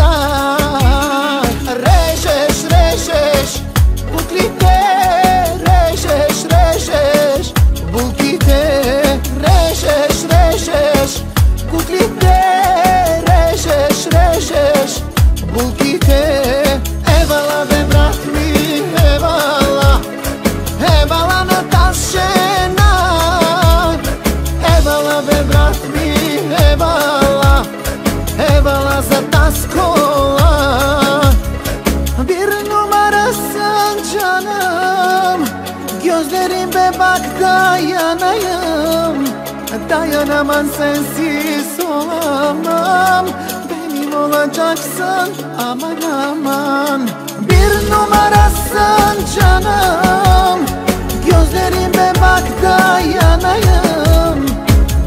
bacta. Režeš, režeš buklite, režeš, režeš bulkite. Režeš, režeš buklite, režeš, režeš bulkite. Evala be brat mi, evala, evala na ta žena. Evala be brat mi, evala, evala za ta skola. Bir numara sen canım, gözlerim be bak dayanayım. Dayanamam sensiz olamam, benim olacaksın aman aman. Bir numarasın canım, gözlerime bak dayanayım.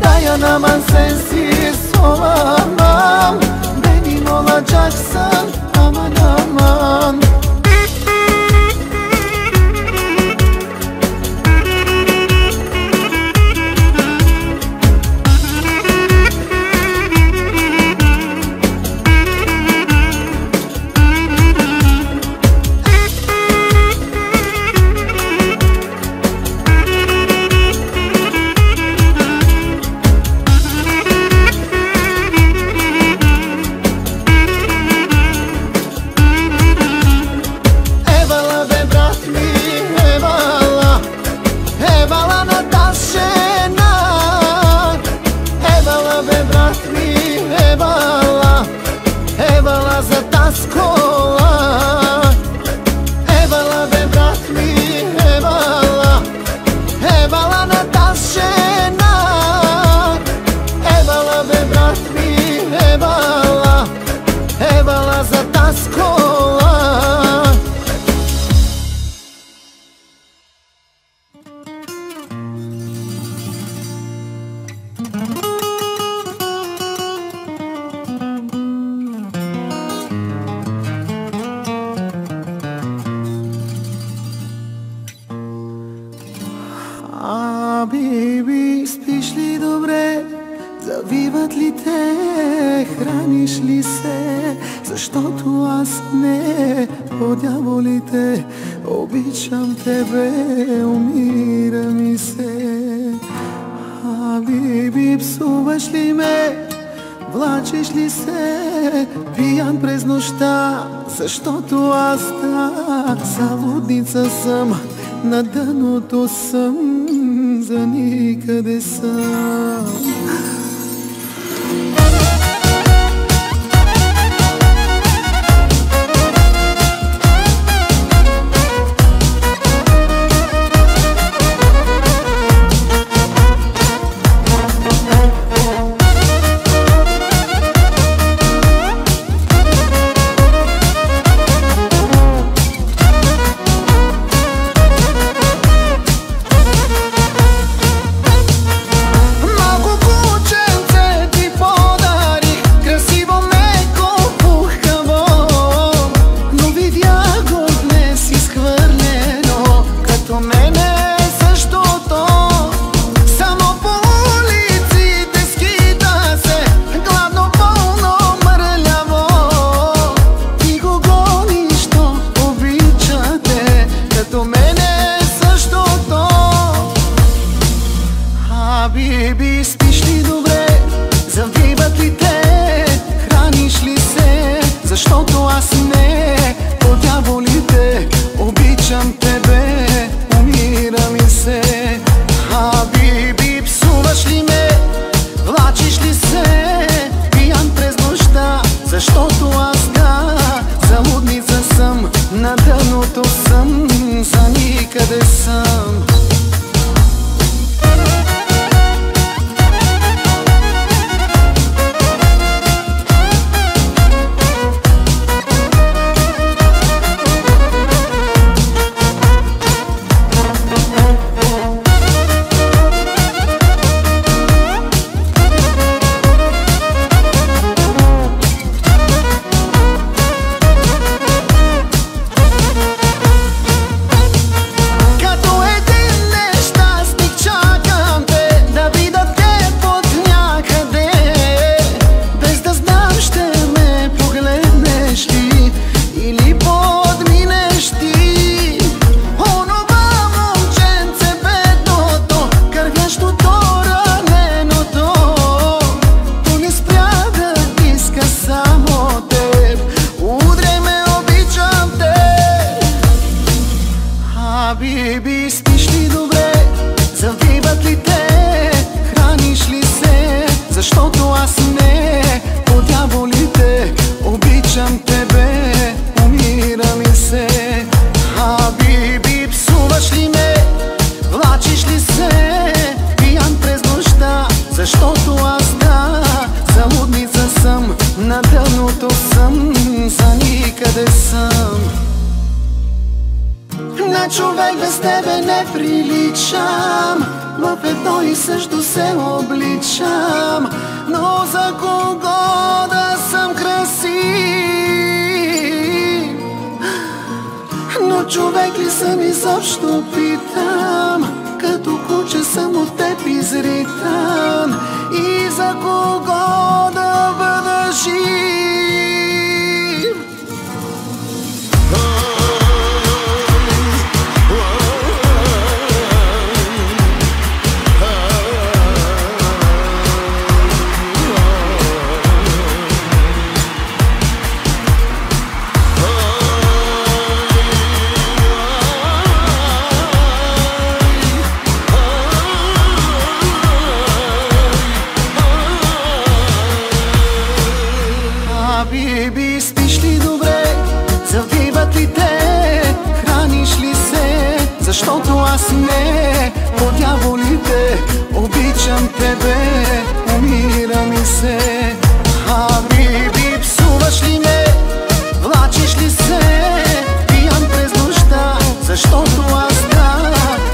Dayanamam sensiz olamam, benim olacaksın aman aman. Evala za ta skola. Evala be brat mi, evala, evala na ta žena. Evala be brat mi, evala, evala za ta skola. Биби, спиш ли добре? Завиват ли те? Храниш ли се? Защото аз не, по дяволите обичам тебе, умира ми се. Биби, псуваш ли ме? Влачиш ли се? Пиян през нощта, защото аз залудница съм, на дъното съм, за никъде съм. Биби, спиш ли добре? Завиват ли те? Храниш ли се? Защото аз не, по дяволите обичам тебе, умира ми се. Биби, псуваш ли ме? Влачиш ли се? Пиян през нощта, защото аз залудница съм, на дъното съм, за никъде съм. Като един къде съм. На човек без тебе не приличам, в едно и също се обличам. Но за кого да съм красив? Но човек ли съм изобщо, питам? Като куче съм от теб изритан. И за кого да бъда жив? Биби, спиш ли добре? Завиват ли те? Храниш ли се? Защото аз не. По дяволите обичам тебе, умира ми се. Биби, псуваш ли ме? Влачиш ли се? Пиян през нощта, защото аз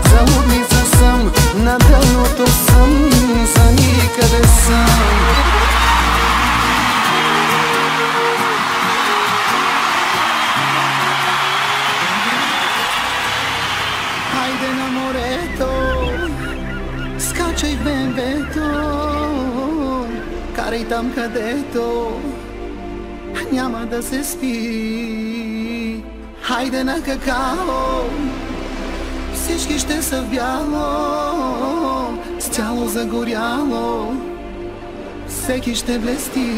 за лудница съм. На дъното съм, за никъде съм. Хайде на морето, скачай в БМВ-то, карай там където няма да се спи. Хайде на какао, всички ще са в бяло, с тяло загоряло, всеки ще блести.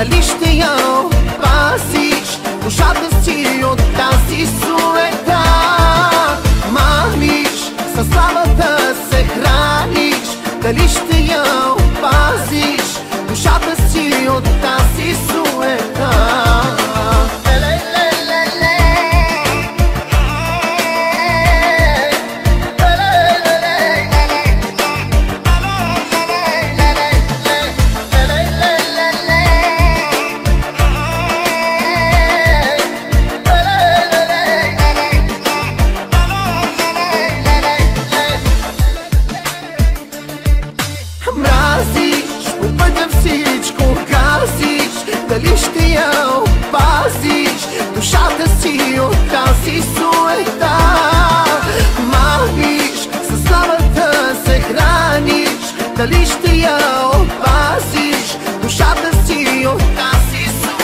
дали ще я опазиш душата си от тази суета. Маниш, със славата се храниш, дали ще я опазиш душата си от тази суета. Мразиш, по пътя всичко газиш, дали ще я опазиш душата си от тази суета. Маниш, със славата се храниш, дали ще я опазиш душата си от тази суета.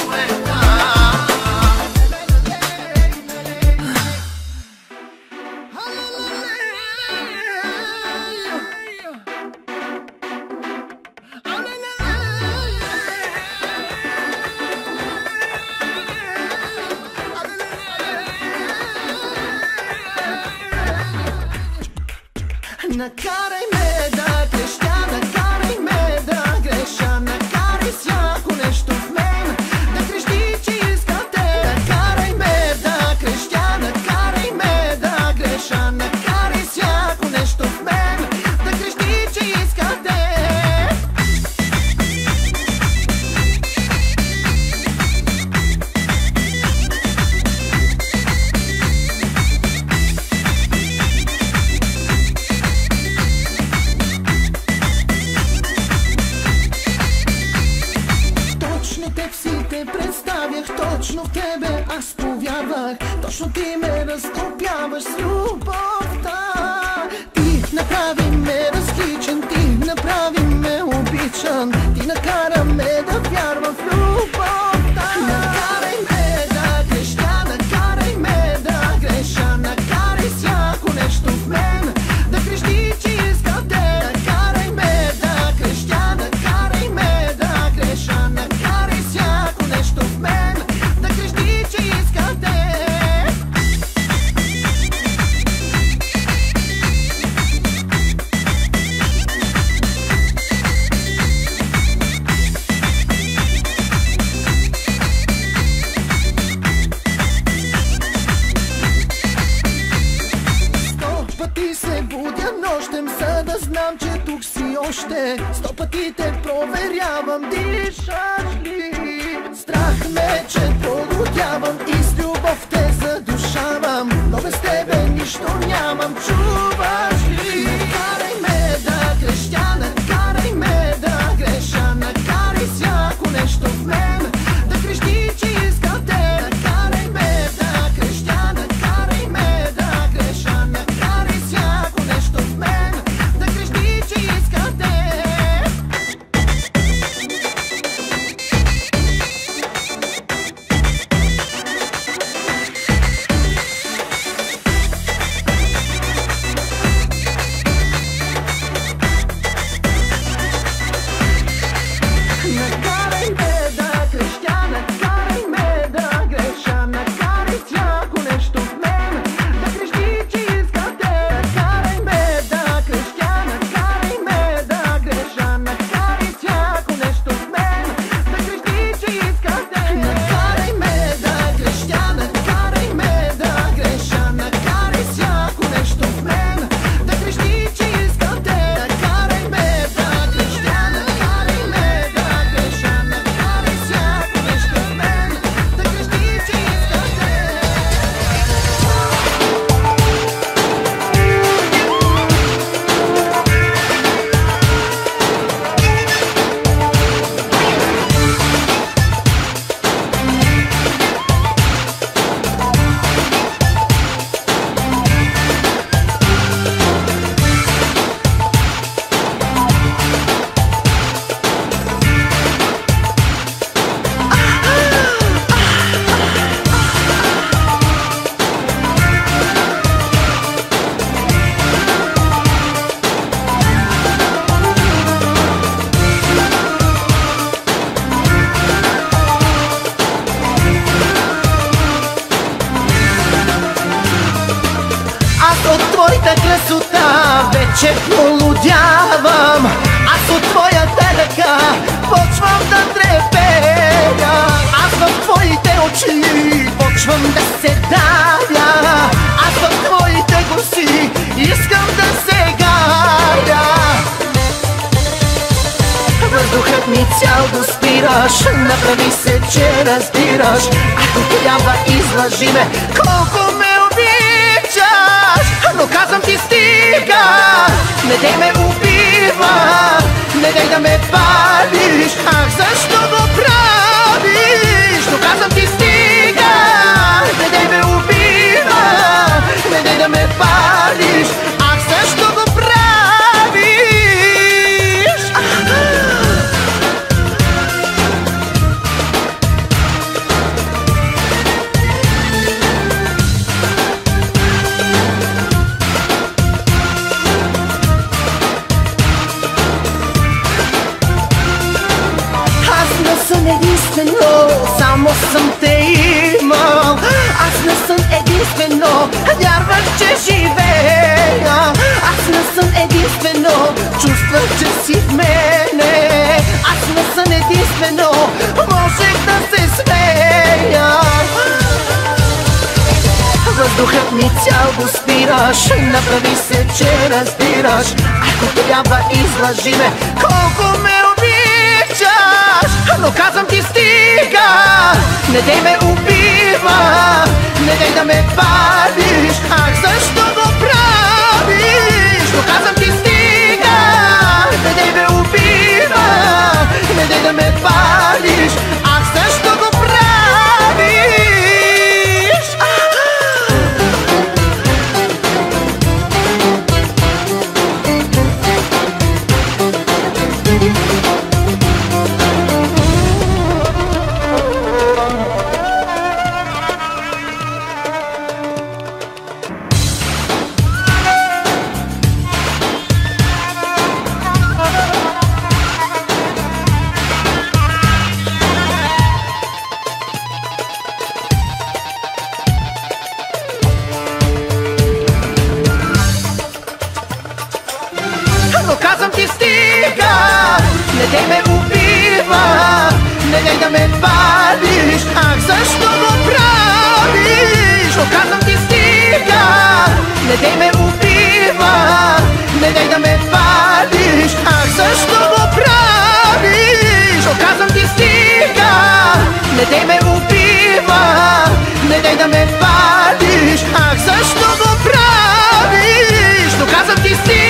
Накарай ме да крещя, накарай ме да греша, накарай всяко нещо в мен да крещи, че иска те. Накарай ме да крещя, накарай ме да греша, накарай всяко нещо в мен да крещи, че иска те. Теб си те представях, точно в тебе аз повярвах, точно ти ме разтопяваш с любовта. Ти направи ме различен, ти направи ме обичан, ти накара ме да вярвам в любовта. Накарай ме да крещя, накарай ме да греша, накарай всяко нещо в мен да крещи, че иска те. Накарай ме да крещя, накарай ме да греша, накарай всяко нещо в мен да крещи, че иска те. Пъти се будя нощем, за да знам, че тук си още. 100 пъти те проверявам, дишаш ли? Страх ме, че полудявам и с любов те задушавам, но без тебе нищо нямам, чуваш ли? Накарай ме да крещя, накарай ме да греша, накарай всяко нещо в мен да крещи, че иска те. Накарай ме да крещя, накарай ме да греша, накарай всяко нещо в мен да крещи, че иска те. красота вече полудявам. Аз от твоята ръка почвам да трепея. Аз в твоите очи почвам да се давя. Аз в твоите гласи искам да се гаря. Въздухът ми цял да спираш, направи се, че разбираш. Ако трябва излъжи ме, колко ме обичаш. Но казвам ти стига, не дей ме убива, не дей да ме палиш. Ах, защо го правиш? Но казвам ти стига, не дей ме убива, не дей да ме палиш. Ах, защо го правиш? Единствено, само съм те имал. Аз не съм единствено, вярвах, че живея. Аз не съм единствено, чувствах, че си в мене. Аз не съм единствено, можех да се смея. Въздухът ми цял го спираш, направи се, че разбираш. Ако трябва излъжи ме, колко ме обичаш. Но казвам ти стига, не дей ме убива, не дей да ме палиш. Ах, защо го правиш? Но казвам ти стига, не дей ме убива, не дей да ме палиш. Ах, защо го правиш? Но казвам ти стига, не дей ме убива, не дей да ме палиш. Ах, защо го правиш? Но казвам ти стига, не дей ме убива, не дей да ме палиш. Ах, защо го правиш? Но казвам ти стига, не дей ме убива, не дей да ме палиш. Ах, защо го правиш? Но казвам ти стига.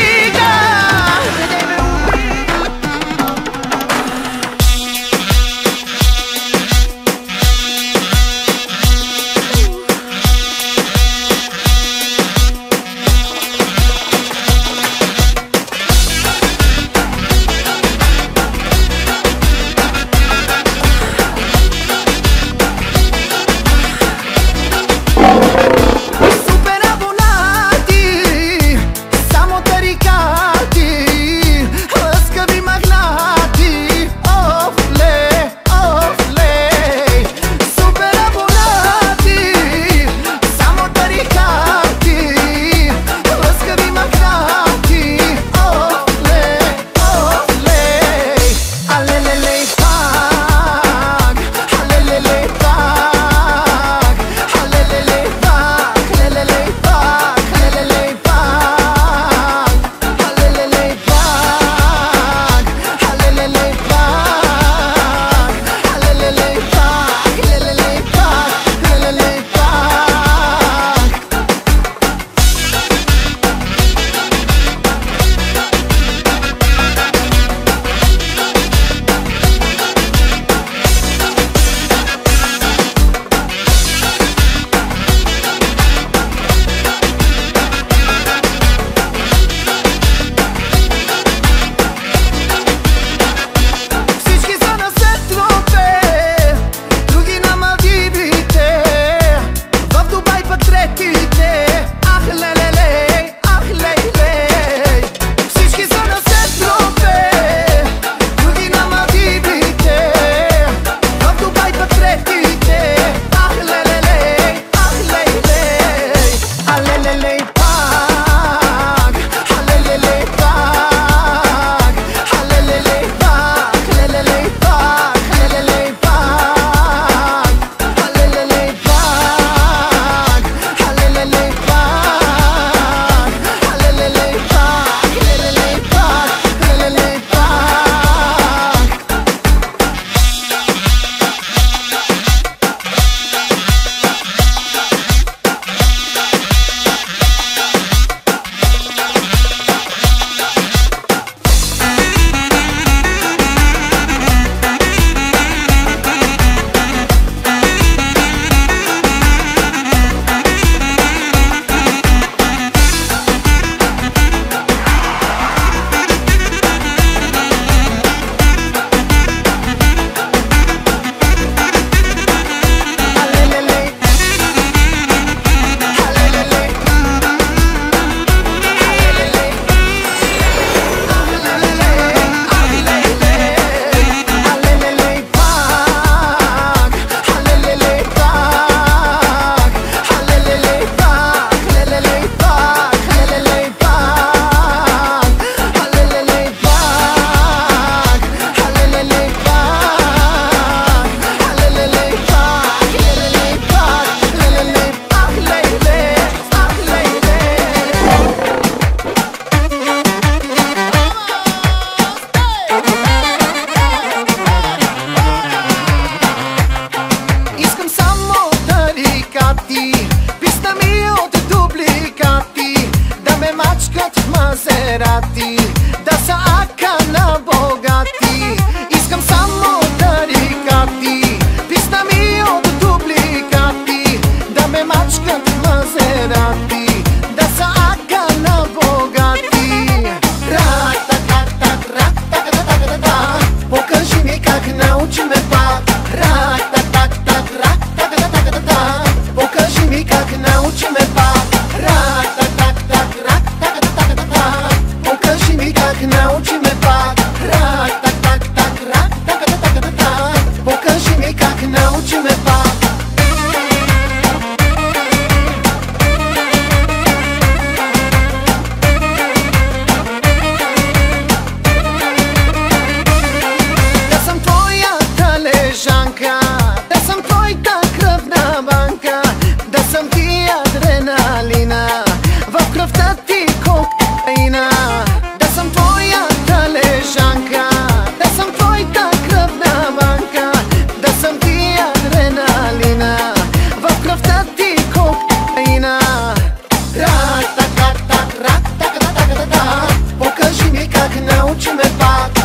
научи ме пак.